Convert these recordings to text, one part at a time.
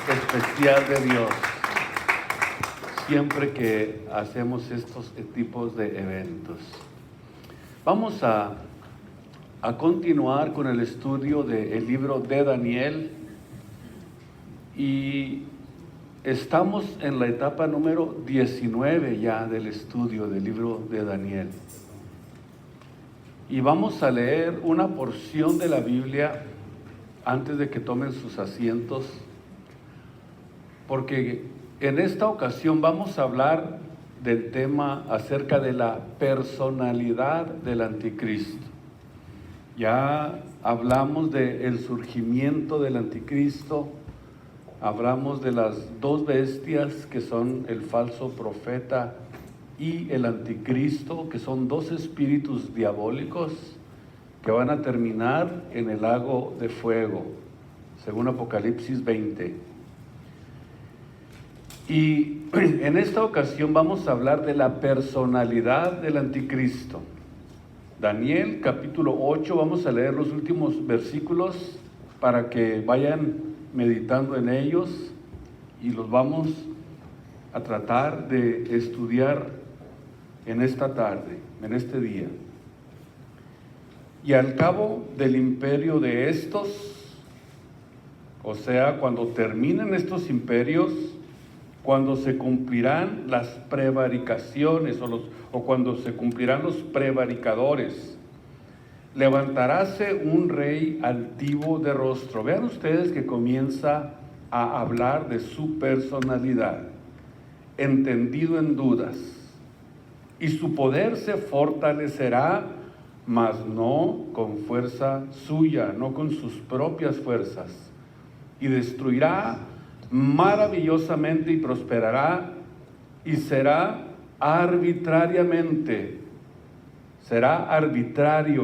especial de Dios siempre que hacemos estos tipos de eventos. Vamos a continuar con el estudio del libro de Daniel y estamos en la etapa número 19 ya del estudio del libro de Daniel. Y vamos a leer una porción de la Biblia antes de que tomen sus asientos, porque en esta ocasión vamos a hablar del tema acerca de la personalidad del anticristo. Ya hablamos del surgimiento del anticristo, hablamos de las dos bestias que son el falso profeta y el anticristo, que son dos espíritus diabólicos que van a terminar en el lago de fuego, según Apocalipsis 20. Y en esta ocasión vamos a hablar de la personalidad del anticristo. Daniel capítulo 8, vamos a leer los últimos versículos para que vayan meditando en ellos y los vamos a tratar de estudiar en esta tarde, en este día. Y al cabo del imperio de estos, o sea, cuando terminen estos imperios, cuando se cumplirán las prevaricaciones o cuando se cumplirán los prevaricadores, levantaráse un rey altivo de rostro. Vean ustedes que comienza a hablar de su personalidad, entendido en dudas. Y su poder se fortalecerá, mas no con fuerza suya, no con sus propias fuerzas. Y destruirá maravillosamente y prosperará y será arbitrario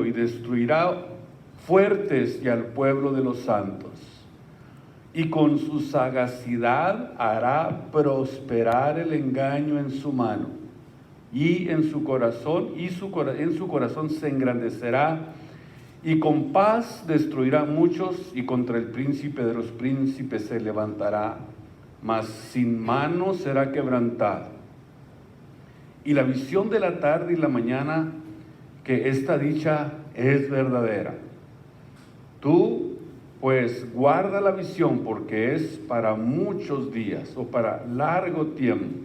y destruirá fuertes y al pueblo de los santos. Y con su sagacidad hará prosperar el engaño en su mano. Y en su corazón se engrandecerá, y con paz destruirá muchos, y contra el príncipe de los príncipes se levantará, mas sin mano será quebrantado. Y la visión de la tarde y la mañana, que esta dicha es verdadera. Tú, pues, guarda la visión, porque es para muchos días, o para largo tiempo.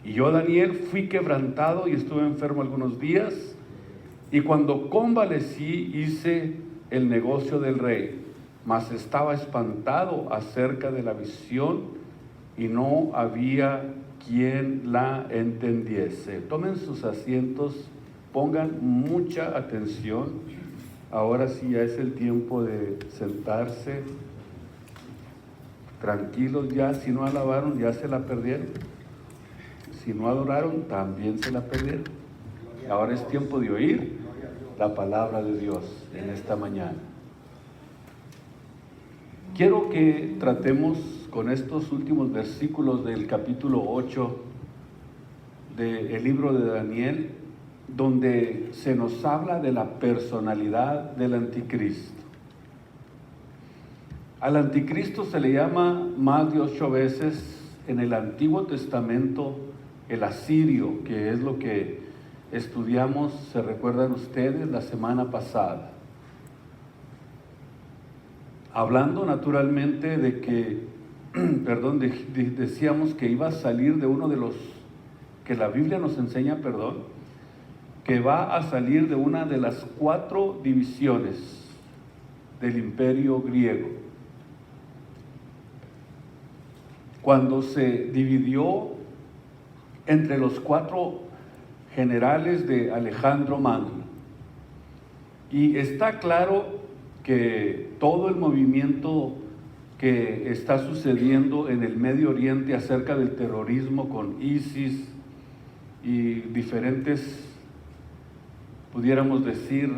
Y yo, Daniel, fui quebrantado y estuve enfermo algunos días, y cuando convalecí hice el negocio del rey, mas estaba espantado acerca de la visión y no había quien la entendiese. Tomen sus asientos, pongan mucha atención. Ahora sí ya es el tiempo de sentarse. Tranquilos ya, si no alabaron ya se la perdieron. Si no adoraron, también se la perdieron. Ahora es tiempo de oír la palabra de Dios en esta mañana. Quiero que tratemos con estos últimos versículos del capítulo 8 del libro de Daniel, donde se nos habla de la personalidad del anticristo. Al anticristo se le llama más de 8 veces en el Antiguo Testamento el asirio, que es lo que estudiamos, se recuerdan ustedes, la semana pasada. Hablando naturalmente de que, decíamos que iba a salir de uno de los, que la Biblia nos enseña, que va a salir de una de las 4 divisiones del imperio griego. Cuando se dividió entre los 4 generales de Alejandro Magno. Y está claro que todo el movimiento que está sucediendo en el Medio Oriente acerca del terrorismo con ISIS y diferentes, pudiéramos decir,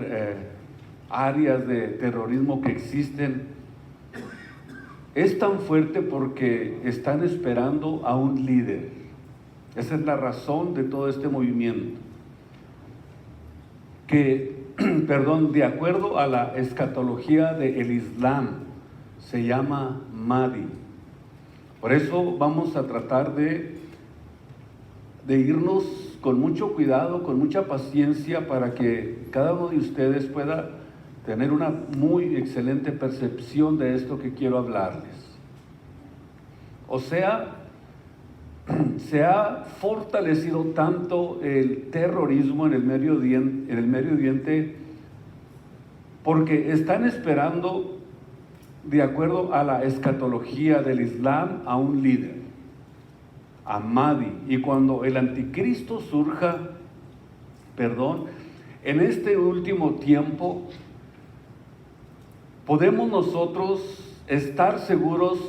áreas de terrorismo que existen, es tan fuerte porque están esperando a un líder. Esa es la razón de todo este movimiento. Que, de acuerdo a la escatología del Islam, se llama Mahdi. Por eso vamos a tratar de irnos con mucho cuidado, con mucha paciencia, para que cada uno de ustedes pueda tener una muy excelente percepción de esto que quiero hablarles. O sea, se ha fortalecido tanto el terrorismo en el Medio Oriente porque están esperando, de acuerdo a la escatología del Islam, a un líder, a Mahdi. Y cuando el anticristo surja, en este último tiempo, podemos nosotros estar seguros,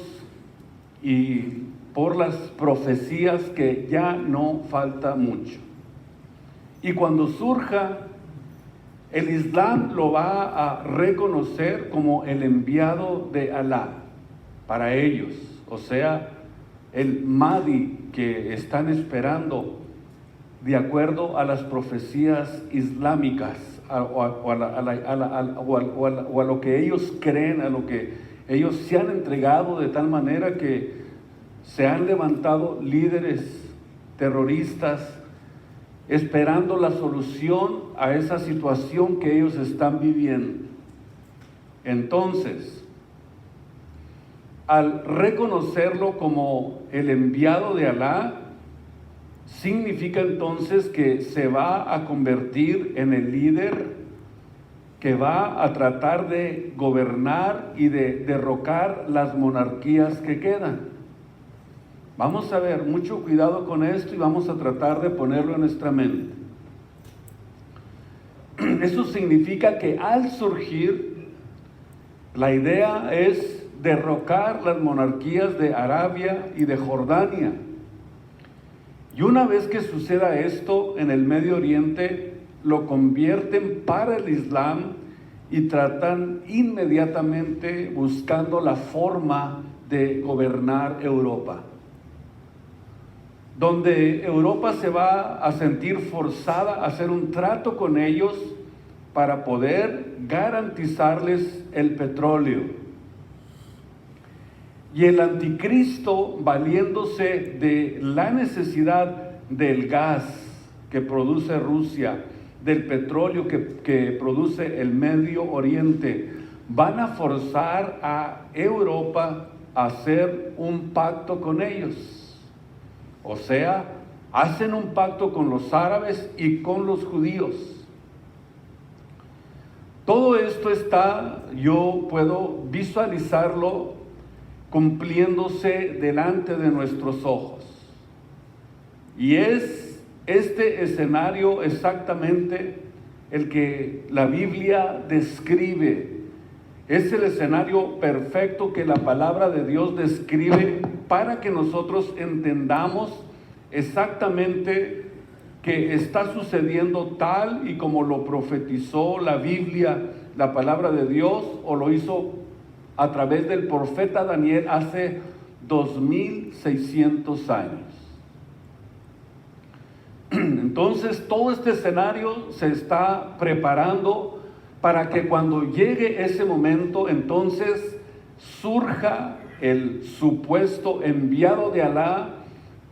y por las profecías, que ya no falta mucho. Y cuando surja, el Islam lo va a reconocer como el enviado de Alá para ellos. O sea, el Mahdi que están esperando, de acuerdo a las profecías islámicas, o a lo que ellos creen, a lo que ellos se han entregado, de tal manera que se han levantado líderes terroristas esperando la solución a esa situación que ellos están viviendo. Entonces, al reconocerlo como el enviado de Alá, significa entonces que se va a convertir en el líder que va a tratar de gobernar y de derrocar las monarquías que quedan. Vamos a ver, mucho cuidado con esto, y vamos a tratar de ponerlo en nuestra mente. Eso significa que al surgir, la idea es derrocar las monarquías de Arabia y de Jordania. Y una vez que suceda esto en el Medio Oriente, lo convierten para el Islam y tratan inmediatamente buscando la forma de gobernar Europa, donde Europa se va a sentir forzada a hacer un trato con ellos para poder garantizarles el petróleo. Y el anticristo, valiéndose de la necesidad del gas que produce Rusia, del petróleo que produce el Medio Oriente, van a forzar a Europa a hacer un pacto con ellos. O sea, hacen un pacto con los árabes y con los judíos. Todo esto yo puedo visualizarlo cumpliéndose delante de nuestros ojos. Y es este escenario exactamente el que la Biblia describe. Es el escenario perfecto que la palabra de Dios describe para que nosotros entendamos exactamente que está sucediendo tal y como lo profetizó la Biblia, la palabra de Dios, o lo hizo a través del profeta Daniel hace 2600 años. Entonces, todo este escenario se está preparando para que cuando llegue ese momento, entonces surja el supuesto enviado de Alá,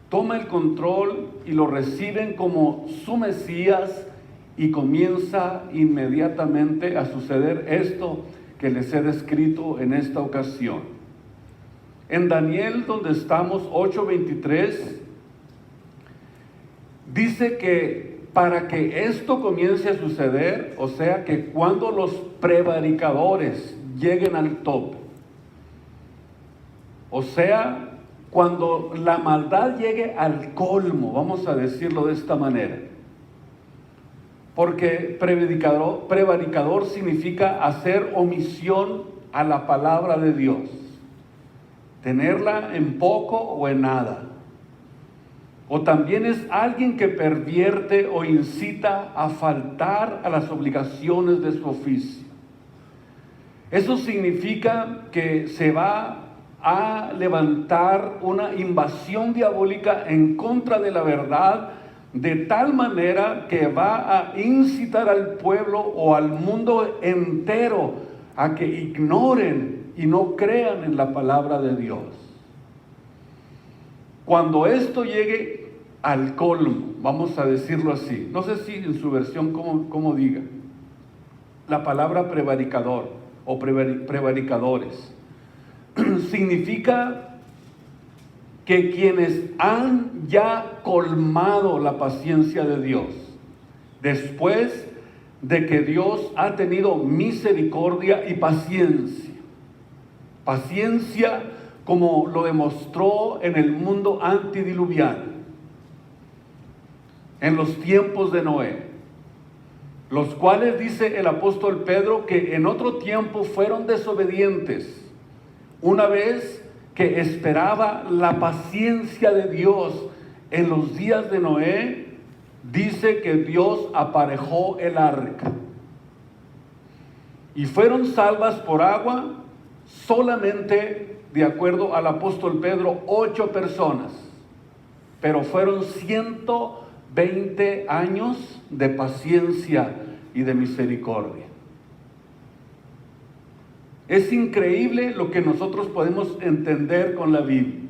toma el control y lo reciben como su Mesías, y comienza inmediatamente a suceder esto que les he descrito en esta ocasión. En Daniel, donde estamos, 8:23, dice que para que esto comience a suceder, o sea que cuando los prevaricadores lleguen al tope, o sea, cuando la maldad llegue al colmo, vamos a decirlo de esta manera, porque prevaricador significa hacer omisión a la palabra de Dios, tenerla en poco o en nada. O también es alguien que pervierte o incita a faltar a las obligaciones de su oficio. Eso significa que se va a levantar una invasión diabólica en contra de la verdad, de tal manera que va a incitar al pueblo o al mundo entero a que ignoren y no crean en la palabra de Dios. cuando esto llegue al colmo, vamos a decirlo así, no sé si en su versión cómo diga, la palabra prevaricador o prevaricadores, significa que quienes han ya colmado la paciencia de Dios, después de que Dios ha tenido misericordia y paciencia. Paciencia como lo demostró en el mundo antediluviano, en los tiempos de Noé, los cuales dice el apóstol Pedro que en otro tiempo fueron desobedientes, una vez que esperaba la paciencia de Dios en los días de Noé. Dice que Dios aparejó el arca y fueron salvas por agua solamente, de acuerdo al apóstol Pedro, 8 personas, pero fueron 120 años de paciencia y de misericordia. Es increíble lo que nosotros podemos entender con la Biblia.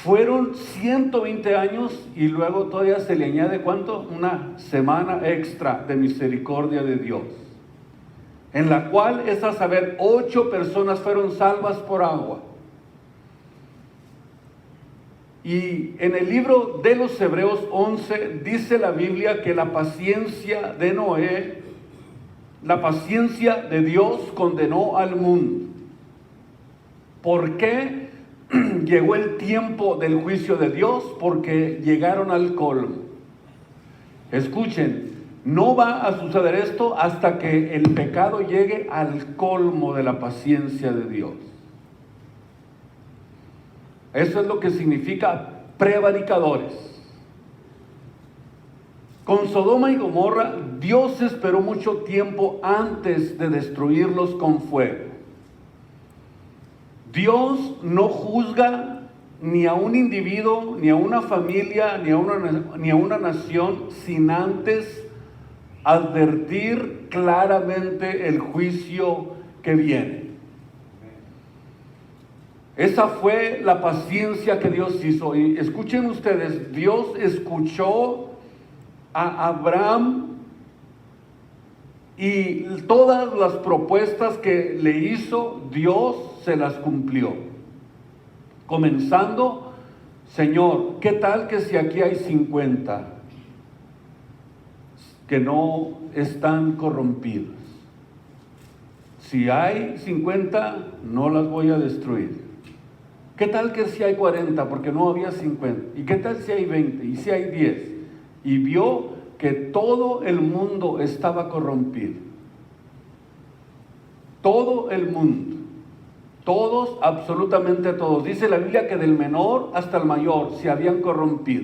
Fueron 120 años y luego todavía se le añade ¿cuánto? Una semana extra de misericordia de Dios, en la cual es a saber 8 personas fueron salvas por agua. Y en el libro de los Hebreos 11 dice la Biblia que la paciencia de Noé, la paciencia de Dios condenó al mundo. ¿Por qué? Llegó el tiempo del juicio de Dios porque llegaron al colmo. Escuchen, no va a suceder esto hasta que el pecado llegue al colmo de la paciencia de Dios. Eso es lo que significa prevaricadores. Con Sodoma y Gomorra, Dios esperó mucho tiempo antes de destruirlos con fuego. Dios no juzga ni a un individuo, ni a una familia, ni a una nación sin antes advertir claramente el juicio que viene. Esa fue la paciencia que Dios hizo. Y escuchen ustedes, Dios escuchó a Abraham y todas las propuestas que le hizo, Dios se las cumplió. Comenzando, Señor, ¿qué tal que si aquí hay 50 que no están corrompidos? Si hay 50, no las voy a destruir. ¿Qué tal que si hay 40? Porque no había 50. ¿Y qué tal si hay 20? ¿Y si hay 10? Y vio que todo el mundo estaba corrompido. Todo el mundo. Todos, absolutamente todos. Dice la Biblia que del menor hasta el mayor se habían corrompido.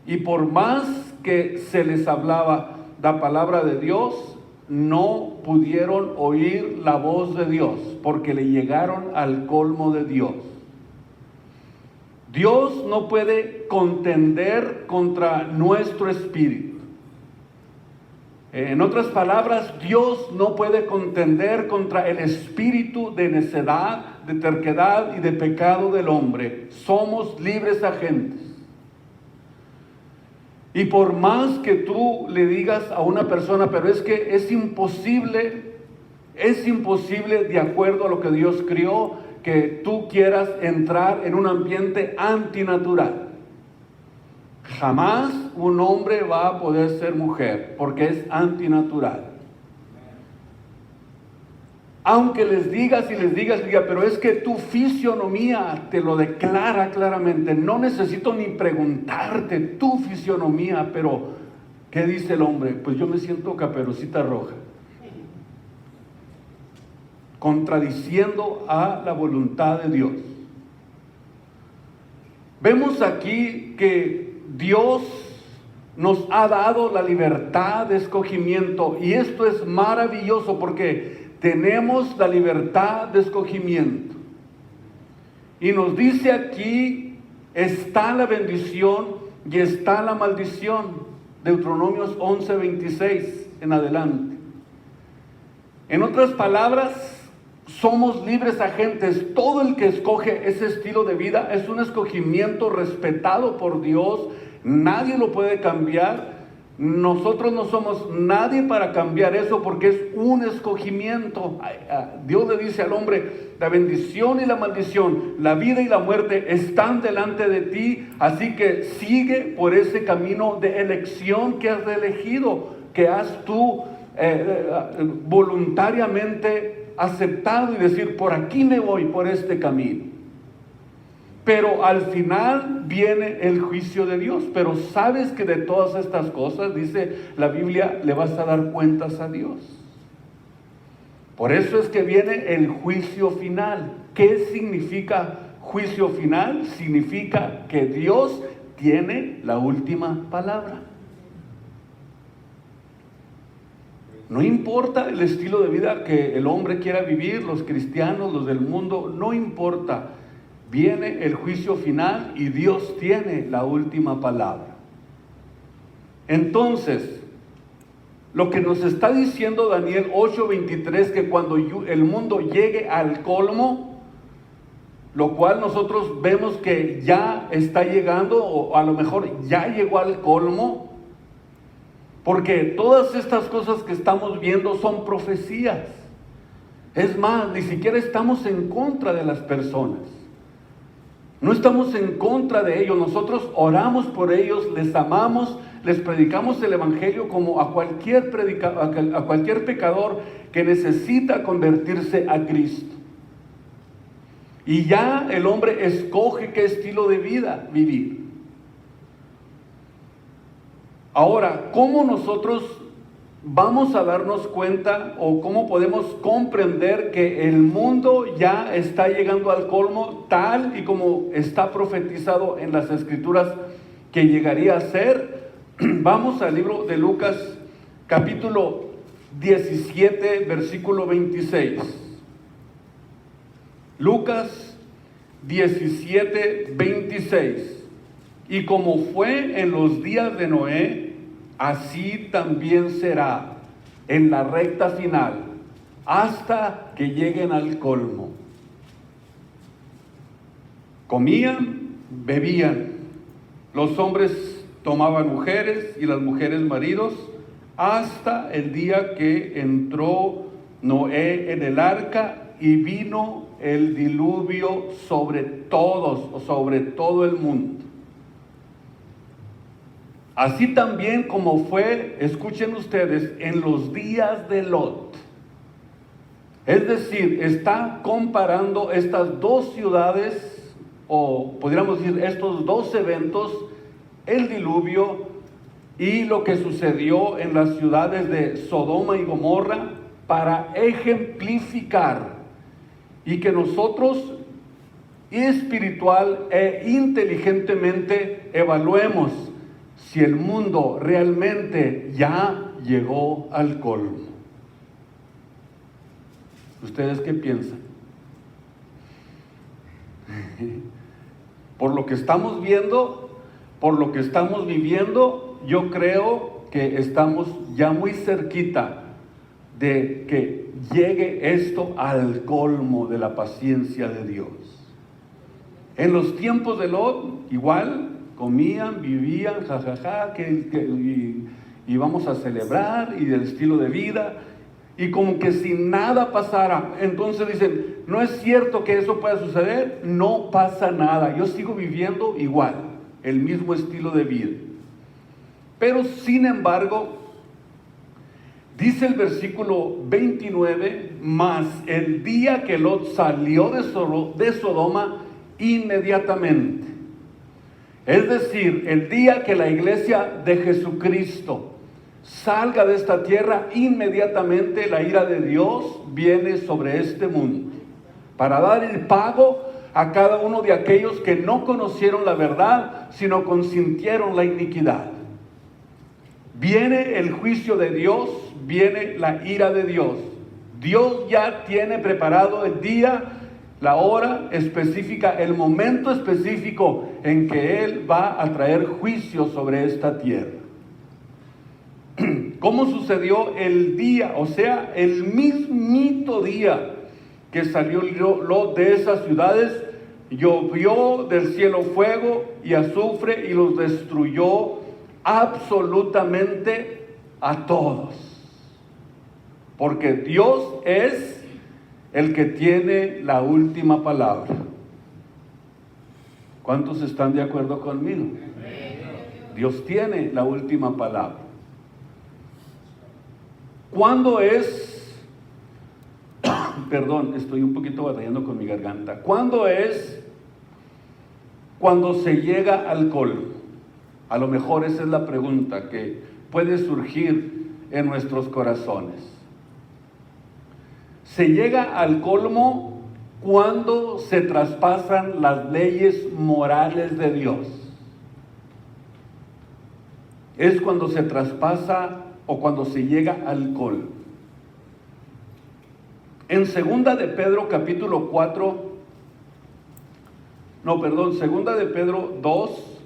Y por más que se les hablaba la palabra de Dios, no pudieron oír la voz de Dios, porque le llegaron al colmo de Dios. Dios no puede contender contra nuestro espíritu. En otras palabras, Dios no puede contender contra el espíritu de necedad, de terquedad y de pecado del hombre. Somos libres agentes. Y por más que tú le digas a una persona, pero es que es imposible de acuerdo a lo que Dios crió, que tú quieras entrar en un ambiente antinatural. Jamás un hombre va a poder ser mujer, porque es antinatural. Aunque les digas, pero es que tu fisionomía te lo declara claramente. No necesito ni preguntarte tu fisionomía, pero ¿qué dice el hombre? Pues yo me siento Caperucita Roja. Contradiciendo a la voluntad de Dios. Vemos aquí que Dios nos ha dado la libertad de escogimiento, y esto es maravilloso porque tenemos la libertad de escogimiento. Y nos dice aquí, está la bendición y está la maldición. Deuteronomios 11:26 en adelante. En otras palabras, somos libres agentes. Todo el que escoge ese estilo de vida es un escogimiento respetado por Dios. Nadie lo puede cambiar. Nosotros no somos nadie para cambiar eso, porque es un escogimiento. Dios le dice al hombre: la bendición y la maldición, la vida y la muerte están delante de ti, así que sigue por ese camino de elección que has elegido, que has tú voluntariamente aceptado, y decir: por aquí me voy, por este camino. Pero al final viene el juicio de Dios. Pero sabes que de todas estas cosas, dice la Biblia, le vas a dar cuentas a Dios. Por eso es que viene el juicio final. ¿Qué significa juicio final? Significa que Dios tiene la última palabra. No importa el estilo de vida que el hombre quiera vivir, los cristianos, los del mundo, no importa. Viene el juicio final y Dios tiene la última palabra. Entonces, lo que nos está diciendo Daniel 8:23, que cuando el mundo llegue al colmo, lo cual nosotros vemos que ya está llegando, o a lo mejor ya llegó al colmo, porque todas estas cosas que estamos viendo son profecías. Es más, ni siquiera estamos en contra de las personas. No estamos en contra de ellos. Nosotros oramos por ellos, les amamos, les predicamos el evangelio como a cualquier pecador que necesita convertirse a Cristo. Y ya el hombre escoge qué estilo de vida vivir. Ahora, ¿cómo nosotros vamos a darnos cuenta, o cómo podemos comprender que el mundo ya está llegando al colmo, tal y como está profetizado en las Escrituras que llegaría a ser? Vamos al libro de Lucas, capítulo 17, versículo 26. Lucas 17, 26. Y como fue en los días de Noé, así también será en la recta final, hasta que lleguen al colmo. Comían, bebían, los hombres tomaban mujeres y las mujeres maridos, hasta el día que entró Noé en el arca y vino el diluvio sobre todos, o sobre todo el mundo. Así también como fue, escuchen ustedes, en los días de Lot. Es decir, está comparando estas dos ciudades, o podríamos decir estos dos eventos, el diluvio y lo que sucedió en las ciudades de Sodoma y Gomorra, para ejemplificar y que nosotros espiritual e inteligentemente evaluemos si el mundo realmente ya llegó al colmo. ¿Ustedes qué piensan? Por lo que estamos viendo, por lo que estamos viviendo, yo creo que estamos ya muy cerquita de que llegue esto al colmo de la paciencia de Dios. En los tiempos de Lot, igual, comían, vivían, jajaja, y vamos a celebrar, y del estilo de vida, y como que si nada pasara. Entonces dicen: no es cierto que eso pueda suceder, no pasa nada, yo sigo viviendo igual, el mismo estilo de vida. Pero sin embargo, dice el versículo 29, mas el día que Lot salió de Sodoma, inmediatamente. Es decir, el día que la iglesia de Jesucristo salga de esta tierra, inmediatamente la ira de Dios viene sobre este mundo, para dar el pago a cada uno de aquellos que no conocieron la verdad, sino consintieron la iniquidad. Viene el juicio de Dios, viene la ira de Dios. Dios ya tiene preparado el día, la hora específica, el momento específico en que Él va a traer juicio sobre esta tierra. ¿Cómo sucedió el día? O sea, el mismito día que salió Lot de esas ciudades, llovió del cielo fuego y azufre y los destruyó absolutamente a todos. Porque Dios es el que tiene la última palabra. ¿Cuántos están de acuerdo conmigo? Dios tiene la última palabra. ¿Cuándo es? Perdón, estoy un poquito batallando con mi garganta. ¿Cuándo es cuando se llega al colmo? A lo mejor esa es la pregunta que puede surgir en nuestros corazones. Se llega al colmo cuando se traspasan las leyes morales de Dios. Es cuando se traspasa o cuando se llega al colmo. En segunda de Pedro capítulo 2,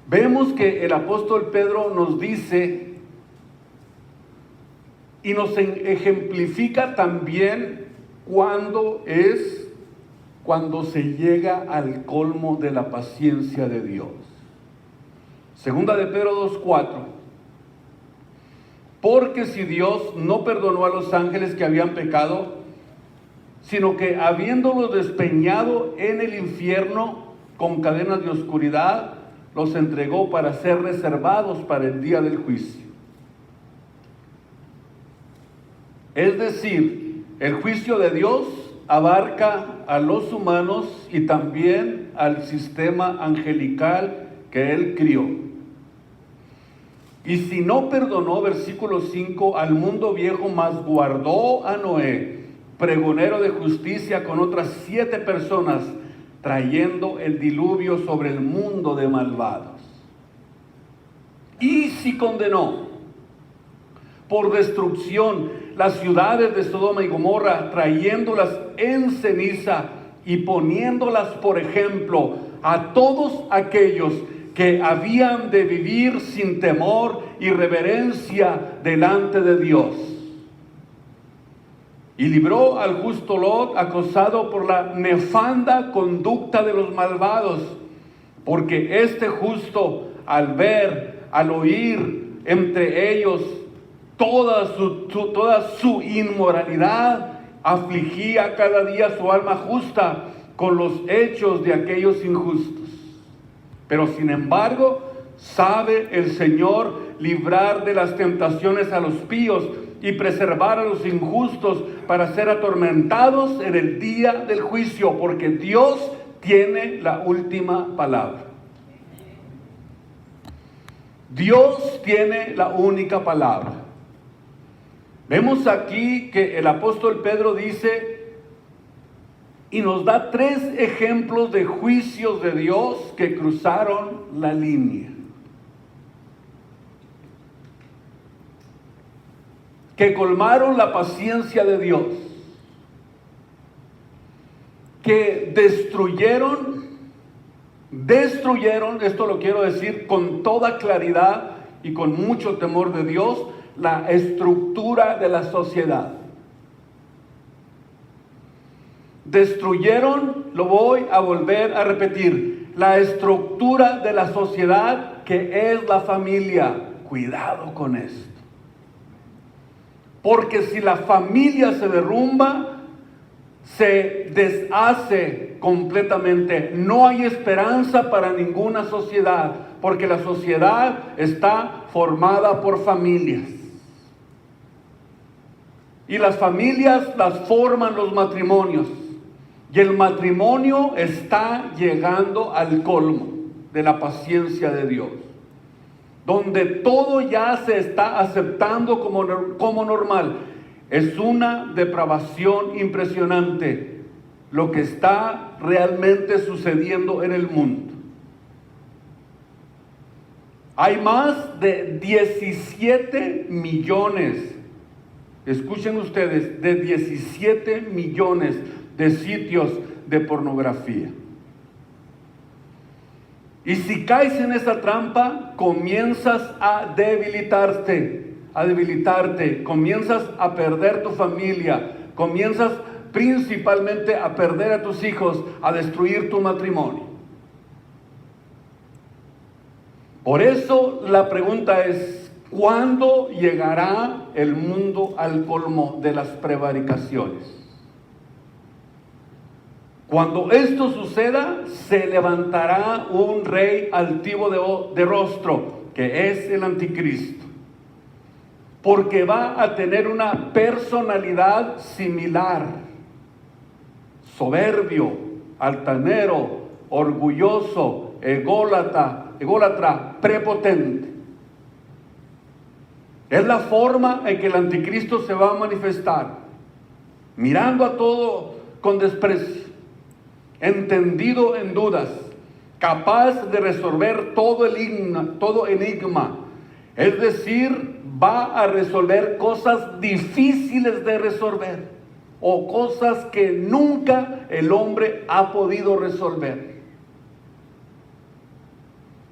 vemos que el apóstol Pedro nos dice y nos ejemplifica también cuando se llega al colmo de la paciencia de Dios. Segunda de Pedro 2:4. Porque si Dios no perdonó a los ángeles que habían pecado, sino que habiéndolos despeñado en el infierno con cadenas de oscuridad, los entregó para ser reservados para el día del juicio. Es decir, el juicio de Dios abarca a los humanos y también al sistema angelical que Él crió. Y si no perdonó, versículo 5, al mundo viejo, mas guardó a Noé, pregonero de justicia, con otras 7 personas, trayendo el diluvio sobre el mundo de malvados. Y si condenó por destrucción las ciudades de Sodoma y Gomorra, trayéndolas en ceniza y poniéndolas por ejemplo a todos aquellos que habían de vivir sin temor y reverencia delante de Dios. Y libró al justo Lot, acosado por la nefanda conducta de los malvados, porque este justo, al oír entre ellos toda su inmoralidad, afligía cada día su alma justa con los hechos de aquellos injustos. Pero sin embargo, sabe el Señor librar de las tentaciones a los píos y preservar a los injustos para ser atormentados en el día del juicio, porque Dios tiene la última palabra. Dios tiene la única palabra. Vemos aquí que el apóstol Pedro dice y nos da 3 ejemplos de juicios de Dios que cruzaron la línea, que colmaron la paciencia de Dios, que destruyeron, esto lo quiero decir con toda claridad y con mucho temor de Dios, la estructura de la sociedad. Destruyeron, lo voy a volver a repetir, la estructura de la sociedad que es la familia. Cuidado con esto. Porque si la familia se derrumba, se deshace completamente. No hay esperanza para ninguna sociedad, porque la sociedad está formada por familias. Y las familias las forman los matrimonios. Y el matrimonio está llegando al colmo de la paciencia de Dios, donde todo ya se está aceptando como normal. Es una depravación impresionante lo que está realmente sucediendo en el mundo. Hay más de 17 millones, escuchen ustedes, de 17 millones de sitios de pornografía. Y si caes en esa trampa, comienzas a debilitarte, a debilitarte, comienzas a perder tu familia, comienzas principalmente a perder a tus hijos, a destruir tu matrimonio. Por eso la pregunta es, ¿cuándo llegará el mundo al colmo de las prevaricaciones? Cuando esto suceda, se levantará un rey altivo de rostro, que es el anticristo, porque va a tener una personalidad similar, soberbio, altanero, orgulloso, ególatra, prepotente. Es la forma en que el anticristo se va a manifestar, mirando a todo con desprecio, entendido en dudas, capaz de resolver todo enigma. Es decir, va a resolver cosas difíciles de resolver o cosas que nunca el hombre ha podido resolver.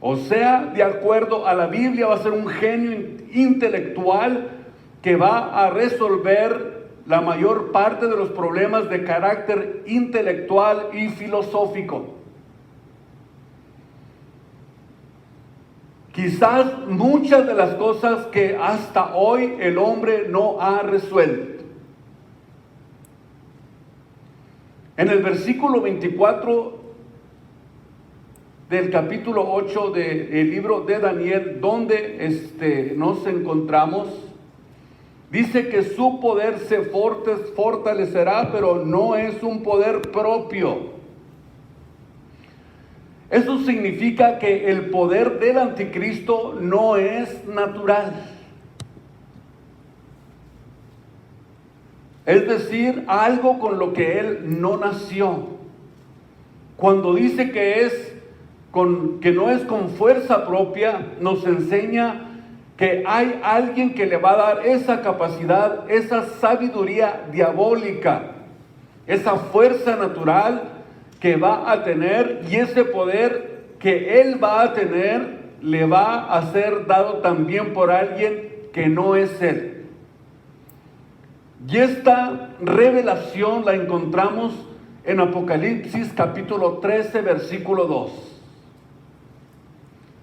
O sea, de acuerdo a la Biblia, va a ser un genio intelectual que va a resolver la mayor parte de los problemas de carácter intelectual y filosófico. Quizás muchas de las cosas que hasta hoy el hombre no ha resuelto. En el versículo 24 del capítulo 8 del libro de Daniel, donde nos encontramos, dice que su poder se fortalecerá, pero no es un poder propio. Eso significa que el poder del anticristo no es natural. Es decir, algo con lo que él no nació. Cuando dice que no es con fuerza propia, nos enseña que hay alguien que le va a dar esa capacidad, esa sabiduría diabólica, esa fuerza natural que va a tener, y ese poder que él va a tener le va a ser dado también por alguien que no es él. Y esta revelación la encontramos en Apocalipsis capítulo 13, versículo 2,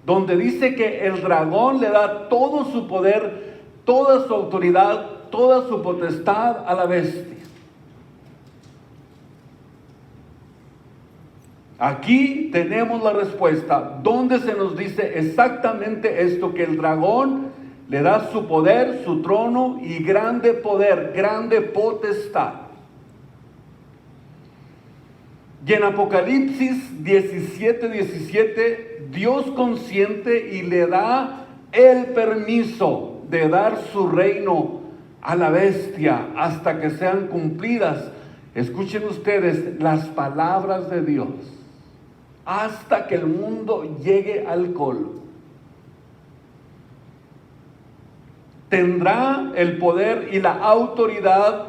donde dice que el dragón le da todo su poder, toda su autoridad, toda su potestad a la bestia. Aquí tenemos la respuesta, donde se nos dice exactamente esto, que el dragón le da su poder, su trono y grande poder, grande potestad. Y en Apocalipsis 17:17, Dios consiente y le da el permiso de dar su reino a la bestia hasta que sean cumplidas, escuchen ustedes, las palabras de Dios, hasta que el mundo llegue al colmo. Tendrá el poder y la autoridad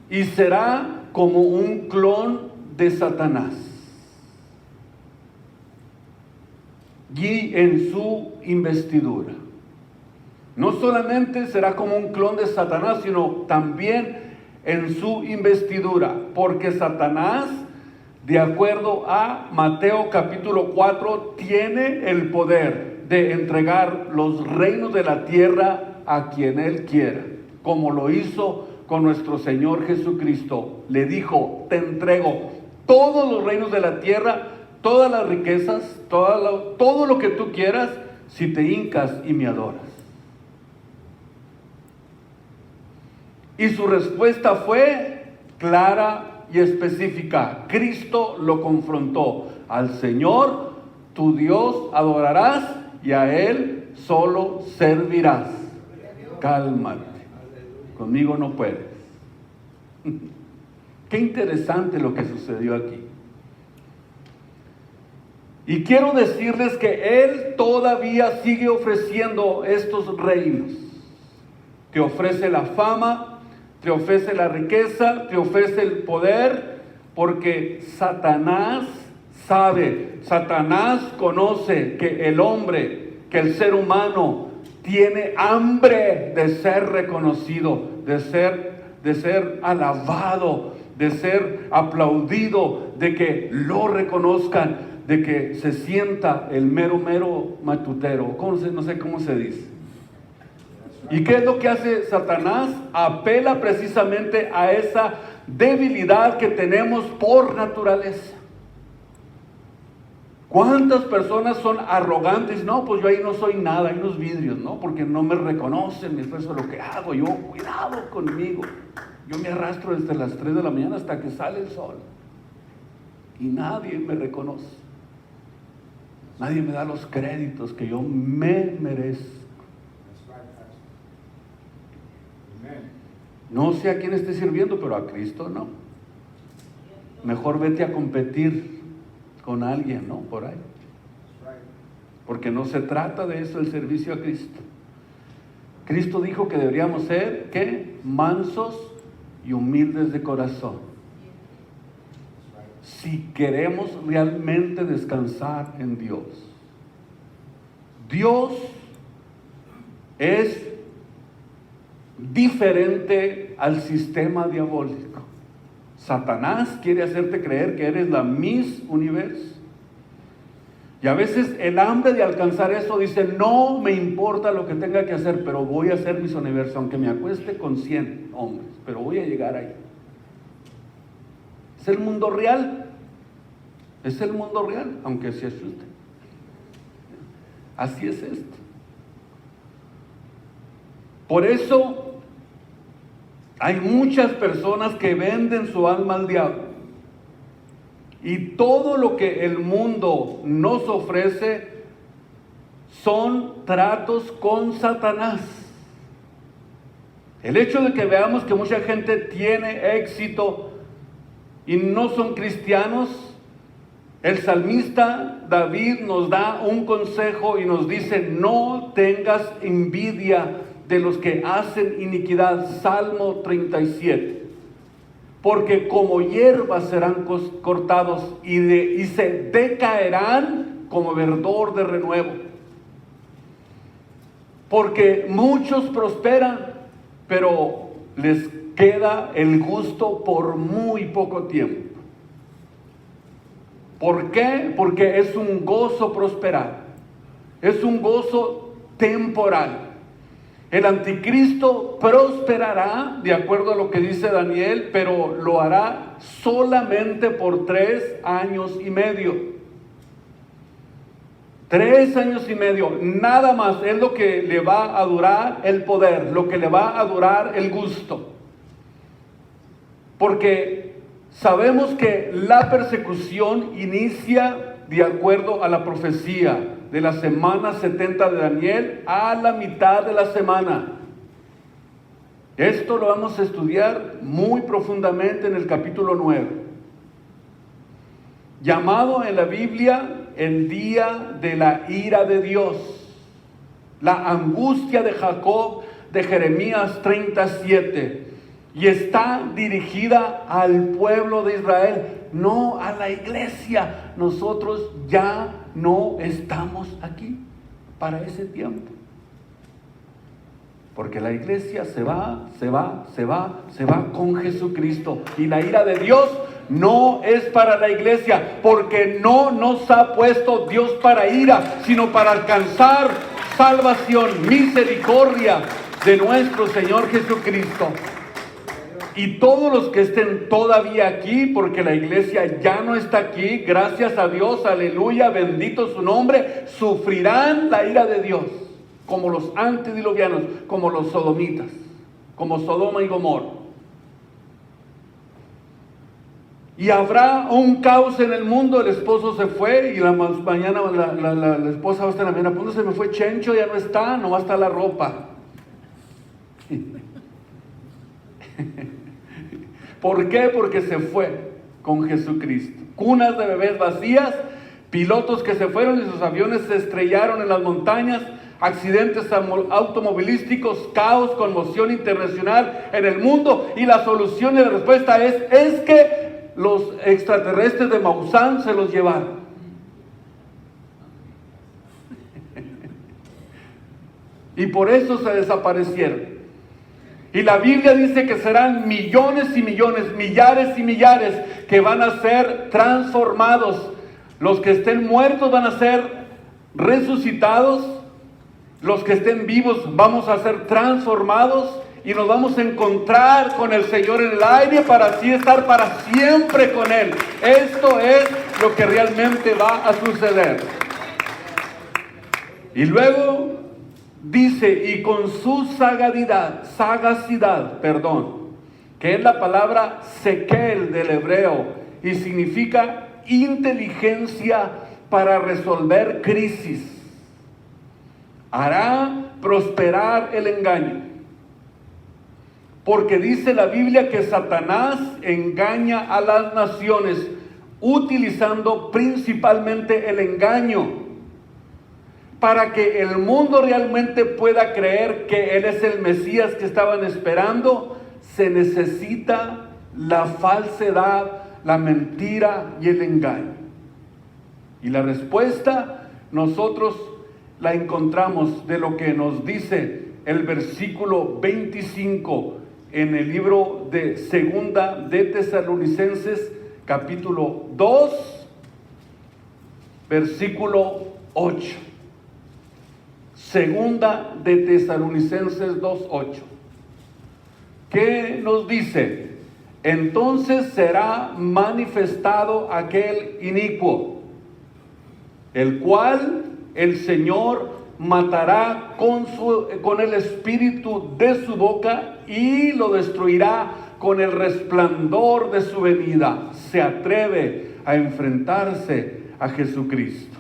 y será como un clon de Satanás. Y en su investidura, no solamente será como un clon de Satanás, sino también en su investidura, porque Satanás, de acuerdo a Mateo capítulo 4, tiene el poder de entregar los reinos de la tierra a quien él quiera, como lo hizo con nuestro Señor Jesucristo. Le dijo: te entrego todos los reinos de la tierra, todas las riquezas, todo lo que tú quieras, si te hincas y me adoras. Y su respuesta fue clara y específica. Cristo lo confrontó: al Señor tu Dios adorarás y a Él solo servirás. Cálmate, conmigo no puedes. Qué interesante lo que sucedió aquí. Y quiero decirles que Él todavía sigue ofreciendo estos reinos. Te ofrece la fama, te ofrece la riqueza, te ofrece el poder, porque Satanás sabe, Satanás conoce que el hombre, que el ser humano tiene hambre de ser reconocido, de ser alabado, de ser aplaudido, de que lo reconozcan, de que se sienta el mero matutero. No sé cómo se dice. ¿Y qué es lo que hace Satanás? Apela precisamente a esa debilidad que tenemos por naturaleza. ¿Cuántas personas son arrogantes? No, pues yo ahí no soy nada, hay unos vidrios, ¿no? Porque no me reconocen mi esfuerzo, lo que hago, yo, cuidado conmigo. Yo me arrastro desde las 3 de la mañana hasta que sale el sol. Y nadie me reconoce. Nadie me da los créditos que yo me merezco. No sé a quién esté sirviendo, pero a Cristo no. Mejor vete a competir con alguien, ¿no? Por ahí. Porque no se trata de eso el servicio a Cristo. Cristo dijo que deberíamos ser, ¿qué? Mansos y humildes de corazón. Si queremos realmente descansar en Dios. Dios es diferente al sistema diabólico. Satanás quiere hacerte creer que eres la Miss Universo. Y a veces el hambre de alcanzar eso dice, no me importa lo que tenga que hacer, pero voy a hacer Miss Universo, aunque me acueste con 100 hombres, pero voy a llegar ahí. Es el mundo real. Es el mundo real, aunque se asuste. Así es esto. Por eso hay muchas personas que venden su alma al diablo. Y todo lo que el mundo nos ofrece son tratos con Satanás. El hecho de que veamos que mucha gente tiene éxito y no son cristianos, el salmista David nos da un consejo y nos dice, no tengas envidia de los que hacen iniquidad. Salmo 37. Porque como hierbas serán cortados y se decaerán como verdor de renuevo. Porque muchos prosperan, pero les queda el gusto por muy poco tiempo. ¿Por qué? Porque es un gozo prosperar. Es un gozo temporal. El anticristo prosperará, de acuerdo a lo que dice Daniel, pero lo hará solamente por 3 años y medio. 3 años y medio, nada más es lo que le va a durar el poder, lo que le va a durar el gusto. Porque sabemos que la persecución inicia de acuerdo a la profecía de la semana 70 de Daniel a la mitad de la semana. Esto lo vamos a estudiar muy profundamente en el capítulo 9. Llamado en la Biblia el día de la ira de Dios. La angustia de Jacob, de Jeremías 37. Y está dirigida al pueblo de Israel, no a la iglesia. Nosotros ya no estamos aquí para ese tiempo. Porque la iglesia se va con Jesucristo. Y la ira de Dios no es para la iglesia, porque no nos ha puesto Dios para ira, sino para alcanzar salvación, misericordia de nuestro Señor Jesucristo. Y todos los que estén todavía aquí, porque la iglesia ya no está aquí, gracias a Dios, aleluya, bendito su nombre, sufrirán la ira de Dios, como los antediluvianos, como los sodomitas, como Sodoma y Gomorra. Y habrá un caos en el mundo. El esposo se fue y mañana la esposa va a estar en la mañana. ¿Dónde se me fue Chencho? Ya no está, no va a estar la ropa. ¿Por qué? Porque se fue con Jesucristo. Cunas de bebés vacías, pilotos que se fueron y sus aviones se estrellaron en las montañas, accidentes automovilísticos, caos, conmoción internacional en el mundo. Y la solución y la respuesta es que los extraterrestres de Maussan se los llevaron. y por eso se desaparecieron. Y la Biblia dice que serán millones y millones, millares y millares que van a ser transformados. Los que estén muertos van a ser resucitados. Los que estén vivos vamos a ser transformados y nos vamos a encontrar con el Señor en el aire para así estar para siempre con Él. Esto es lo que realmente va a suceder. Y luego dice, y con su sagacidad, que es la palabra sekel del hebreo, y significa inteligencia para resolver crisis, hará prosperar el engaño. Porque dice la Biblia que Satanás engaña a las naciones utilizando principalmente el engaño, para que el mundo realmente pueda creer que Él es el Mesías que estaban esperando. Se necesita la falsedad, la mentira y el engaño. Y la respuesta nosotros la encontramos de lo que nos dice el versículo 25 en el libro de Segunda de Tesalonicenses, capítulo 2, versículo 8. Segunda de Tesalonicenses 2:8. ¿Qué nos dice? Entonces será manifestado aquel inicuo, el cual el Señor matará con el espíritu de su boca y lo destruirá con el resplandor de su venida. Se atreve a enfrentarse a Jesucristo.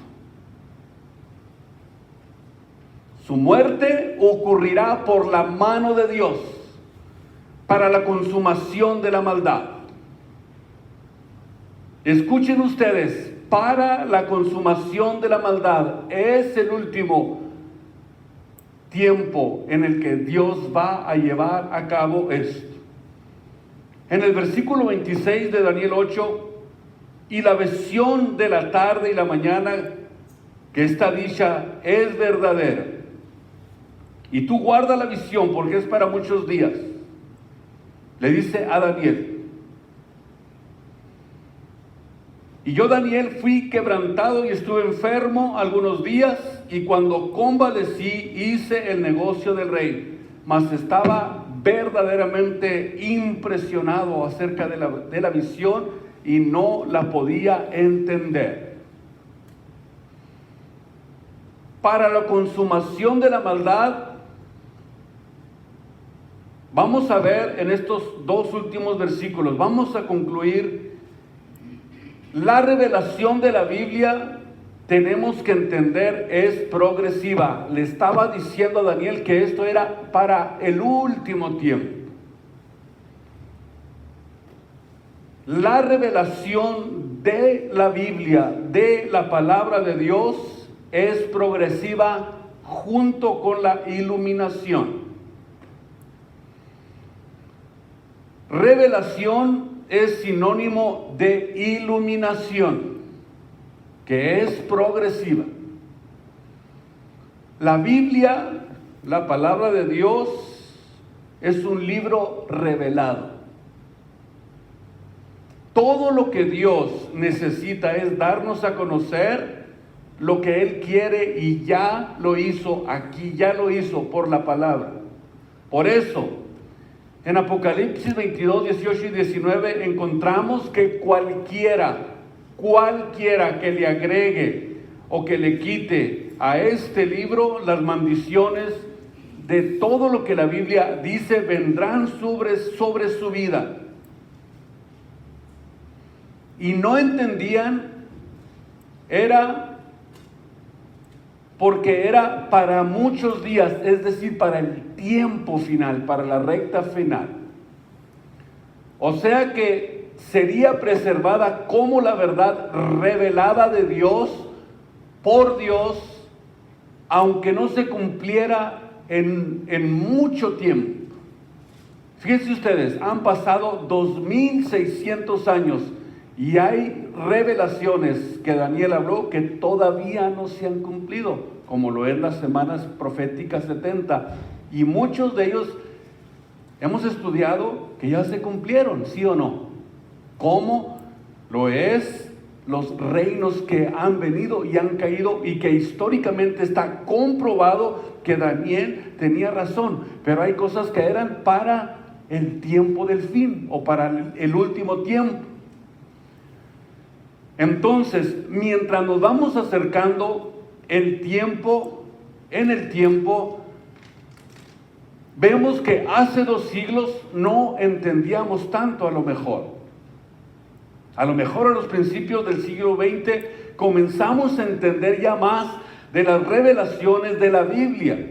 Su muerte ocurrirá por la mano de Dios para la consumación de la maldad. Escuchen ustedes, para la consumación de la maldad es el último tiempo en el que Dios va a llevar a cabo esto. En el versículo 26 de Daniel 8, y la visión de la tarde y la mañana, que está dicha es verdadera. Y tú guarda la visión porque es para muchos días. Le dice a Daniel. Y yo, Daniel, fui quebrantado y estuve enfermo algunos días, y cuando convalecí hice el negocio del rey, mas estaba verdaderamente impresionado acerca de la visión y no la podía entender. Para la consumación de la maldad, vamos a ver en estos dos últimos versículos, vamos a concluir la revelación de la Biblia. Tenemos que entender, es progresiva. Le estaba diciendo a Daniel que esto era para el último tiempo. La revelación de la Biblia, de la palabra de Dios, es progresiva junto con la iluminación. Revelación es sinónimo de iluminación, que es progresiva. La Biblia, la palabra de Dios, es un libro revelado. Todo lo que Dios necesita es darnos a conocer lo que Él quiere, y ya lo hizo aquí, ya lo hizo por la palabra. Por eso, en Apocalipsis 22, 18 y 19 encontramos que cualquiera que le agregue o que le quite a este libro, las maldiciones de todo lo que la Biblia dice vendrán sobre su vida. Y no entendían, era porque era para muchos días, es decir, para el tiempo final, para la recta final. O sea que sería preservada como la verdad revelada de Dios, por Dios, aunque no se cumpliera en mucho tiempo. Fíjense ustedes, han pasado 2600 años Y hay revelaciones que Daniel habló que todavía no se han cumplido, como lo es las semanas proféticas 70. Y muchos de ellos hemos estudiado que ya se cumplieron, ¿sí o no? ¿Cómo lo es los reinos que han venido y han caído y que históricamente está comprobado que Daniel tenía razón? Pero hay cosas que eran para el tiempo del fin o para el último tiempo. Entonces, mientras nos vamos acercando en el tiempo, vemos que hace 2 siglos no entendíamos tanto a lo mejor. A lo mejor a los principios del siglo XX comenzamos a entender ya más de las revelaciones de la Biblia.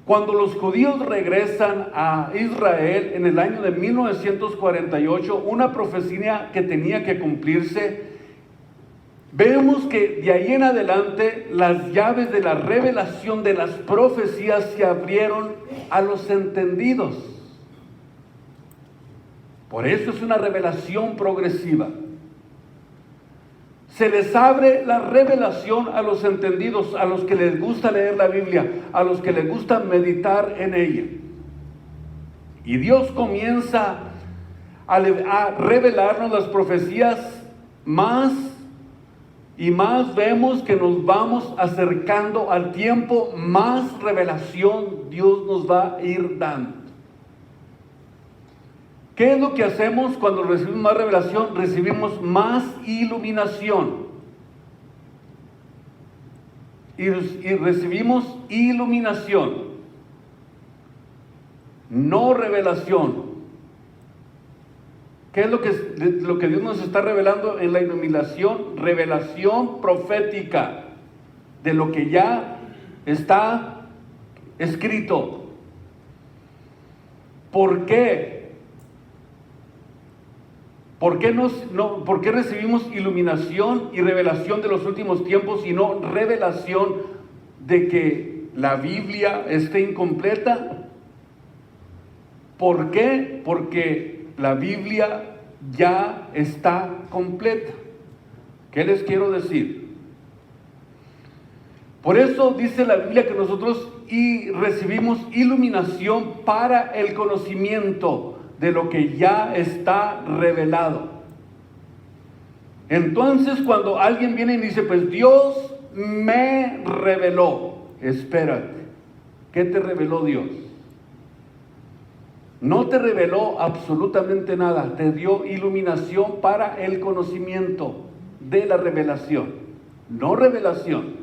Cuando los judíos regresan a Israel en el año de 1948, una profecía que tenía que cumplirse, vemos que de ahí en adelante las llaves de la revelación de las profecías se abrieron a los entendidos. Por eso es una revelación progresiva. Se les abre la revelación a los entendidos, a los que les gusta leer la Biblia, a los que les gusta meditar en ella. Y Dios comienza a revelarnos las profecías más y más. Vemos que nos vamos acercando al tiempo, más revelación Dios nos va a ir dando. ¿Qué es lo que hacemos cuando recibimos más revelación? Recibimos más iluminación. Y recibimos iluminación, no revelación. ¿Qué es lo que Dios nos está revelando en la iluminación? Revelación profética de lo que ya está escrito. ¿Por qué? ¿Por qué recibimos iluminación y revelación de los últimos tiempos y no revelación de que la Biblia esté incompleta? ¿Por qué? Porque la Biblia ya está completa. ¿Qué les quiero decir? Por eso dice la Biblia que nosotros recibimos iluminación para el conocimiento de lo que ya está revelado. Entonces, cuando alguien viene y dice, pues Dios me reveló, espérate, ¿qué te reveló Dios? No te reveló absolutamente nada, te dio iluminación para el conocimiento de la revelación, no revelación,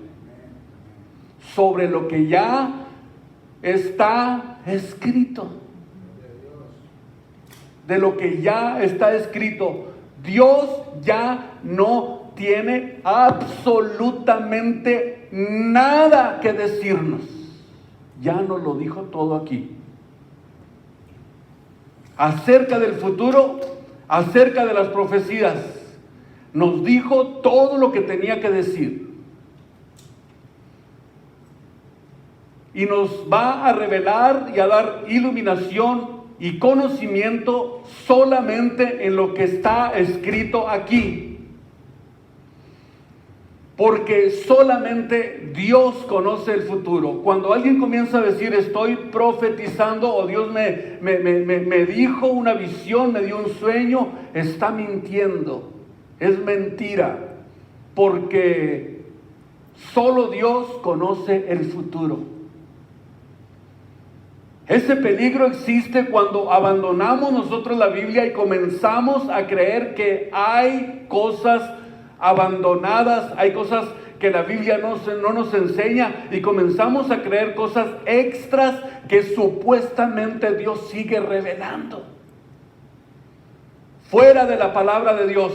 sobre lo que ya está escrito. De lo que ya está escrito. Dios ya no tiene absolutamente nada que decirnos. Ya nos lo dijo todo aquí. Acerca del futuro, acerca de las profecías, nos dijo todo lo que tenía que decir. Y nos va a revelar y a dar iluminación y conocimiento solamente en lo que está escrito aquí. Porque solamente Dios conoce el futuro. Cuando alguien comienza a decir estoy profetizando o Dios me dijo una visión, me dio un sueño, está mintiendo. Es mentira. Porque solo Dios conoce el futuro. Ese peligro existe cuando abandonamos nosotros la Biblia y comenzamos a creer que hay cosas abandonadas, hay cosas que la Biblia no nos enseña y comenzamos a creer cosas extras que supuestamente Dios sigue revelando. Fuera de la palabra de Dios.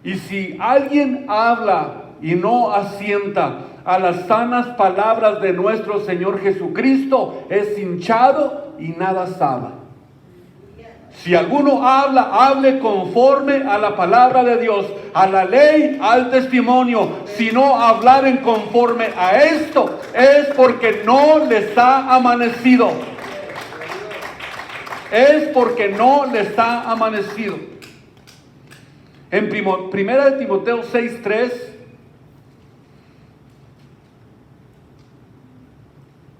Y si alguien habla y no asienta a las sanas palabras de nuestro Señor Jesucristo, es hinchado y nada sabe. Si alguno habla, hable conforme a la palabra de Dios, a la ley, al testimonio. Si no hablaren conforme a esto, es porque no les ha amanecido. Es porque no les ha amanecido. En Primera de Timoteo 6:3,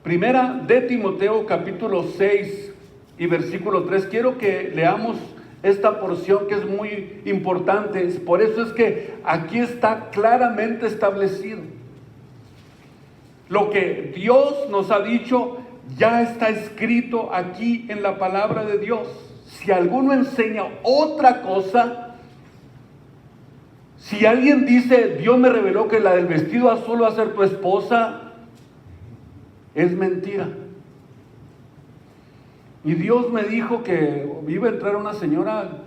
Primera de Timoteo capítulo 6 y versículo 3, quiero que leamos esta porción que es muy importante. Por eso es que aquí está claramente establecido. Lo que Dios nos ha dicho ya está escrito aquí en la palabra de Dios. Si alguno enseña otra cosa, si alguien dice, Dios me reveló que la del vestido azul va a ser tu esposa, es mentira. Y Dios me dijo que iba a entrar una señora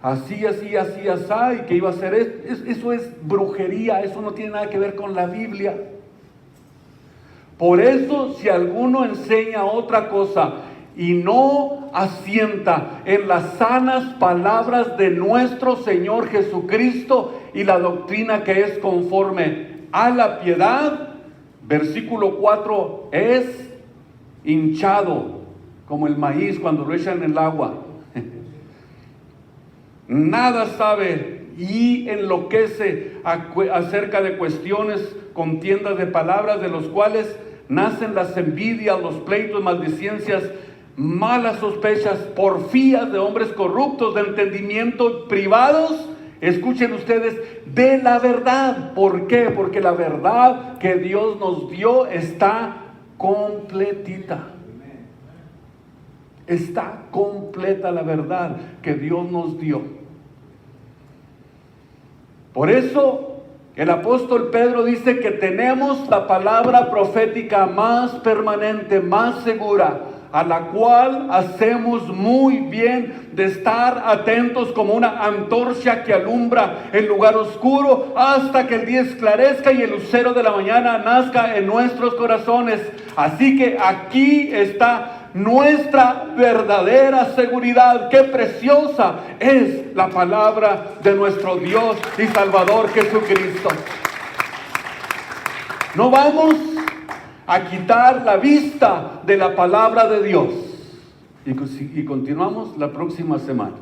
así, así, así, así, y que iba a hacer eso es brujería, eso no tiene nada que ver con la Biblia. Por eso, si alguno enseña otra cosa y no asienta en las sanas palabras de nuestro Señor Jesucristo y la doctrina que es conforme a la piedad, versículo 4, es hinchado como el maíz cuando lo echan en el agua. Nada sabe y enloquece acerca de cuestiones, contiendas de palabras, de los cuales nacen las envidias, los pleitos, maldicencias, malas sospechas, porfías de hombres corruptos de entendimiento, privados, escuchen ustedes, de la verdad. ¿Por qué? Porque la verdad que Dios nos dio está completita. Está completa la verdad que Dios nos dio. Por eso el apóstol Pedro dice que tenemos la palabra profética más permanente, más segura, a la cual hacemos muy bien de estar atentos como una antorcha que alumbra el lugar oscuro hasta que el día esclarezca y el lucero de la mañana nazca en nuestros corazones. Así que aquí está nuestra verdadera seguridad. Qué preciosa es la palabra de nuestro Dios y Salvador Jesucristo. No vamos a quitar la vista de la palabra de Dios. Y continuamos la próxima semana.